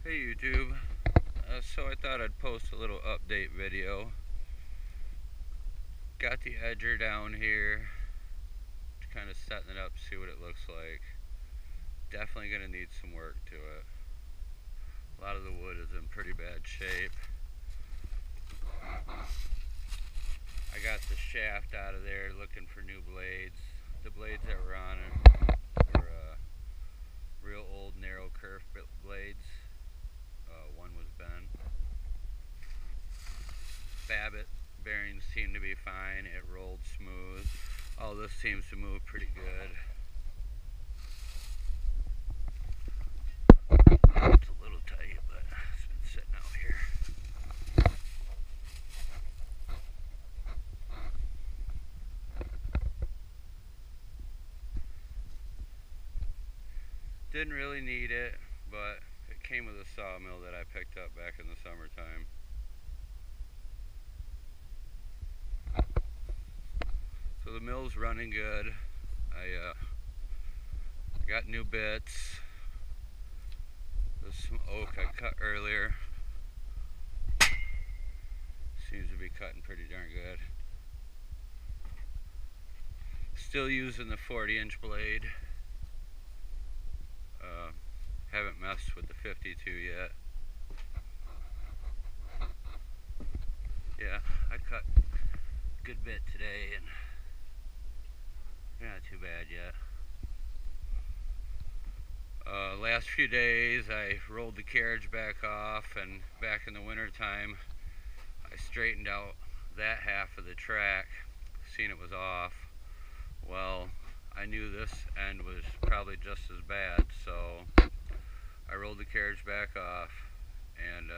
Hey YouTube, so I thought I'd post a little update video. Got the edger down here, kind of setting it up, see what it looks like. Definitely going to need some work to it. A lot of the wood is in pretty bad shape. I got the shaft out of there looking for new blades. The blades that were on it were real old narrow kerf blades. One was bent. Babbitt bearings seem to be fine. It rolled smooth. All this seems to move pretty good. It's a little tight, but it's been sitting out here. Didn't really need it, but it came with a sawmill that I picked up back in the summertime. So the mill's running good. I got new bits. There's some oak I cut earlier. Seems to be cutting pretty darn good. Still using the 40-inch blade. Haven't messed with the 52 yet. Yeah, I cut a good bit today and not too bad yet. Last few days I rolled the carriage back off, and back in the winter time I straightened out that half of the track, seen it was off. Well, I knew this end was probably just as bad, so I rolled the carriage back off and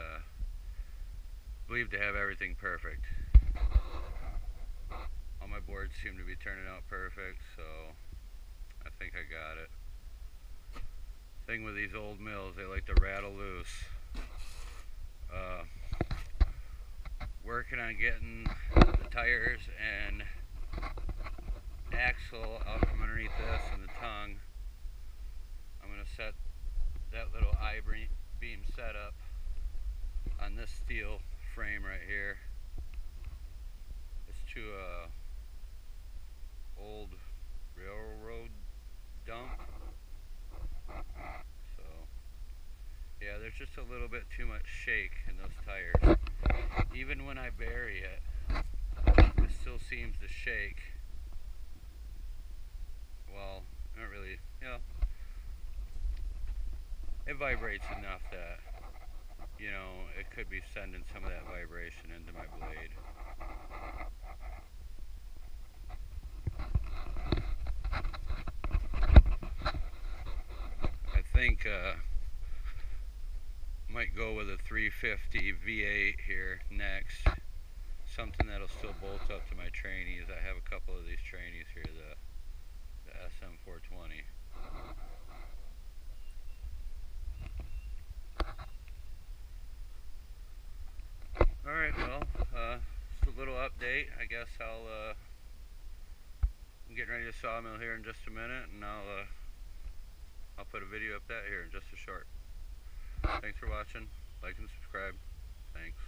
believed to have everything perfect. All my boards seem to be turning out perfect, so I think I got it. Thing with these old mills, they like to rattle loose. Working on getting the tires and axle out from underneath this and the tongue. I'm going to set that little I-beam setup on this steel frame right here. It's to a old railroad dump. So yeah, there's just a little bit too much shake in those tires. Even when I bury it, it still seems to shake. Well, not really, you know, it vibrates enough that, you know, it could be sending some of that vibration into my blade. I think might go with a 350 V8 here next. Something that'll still bolt up to my trainees. I have a couple of these trainees here, the SM420. Alright, well, just a little update. I guess I'm getting ready to sawmill here in just a minute, and I'll put a video up that here in just a short. Thanks for watching. Like and subscribe. Thanks.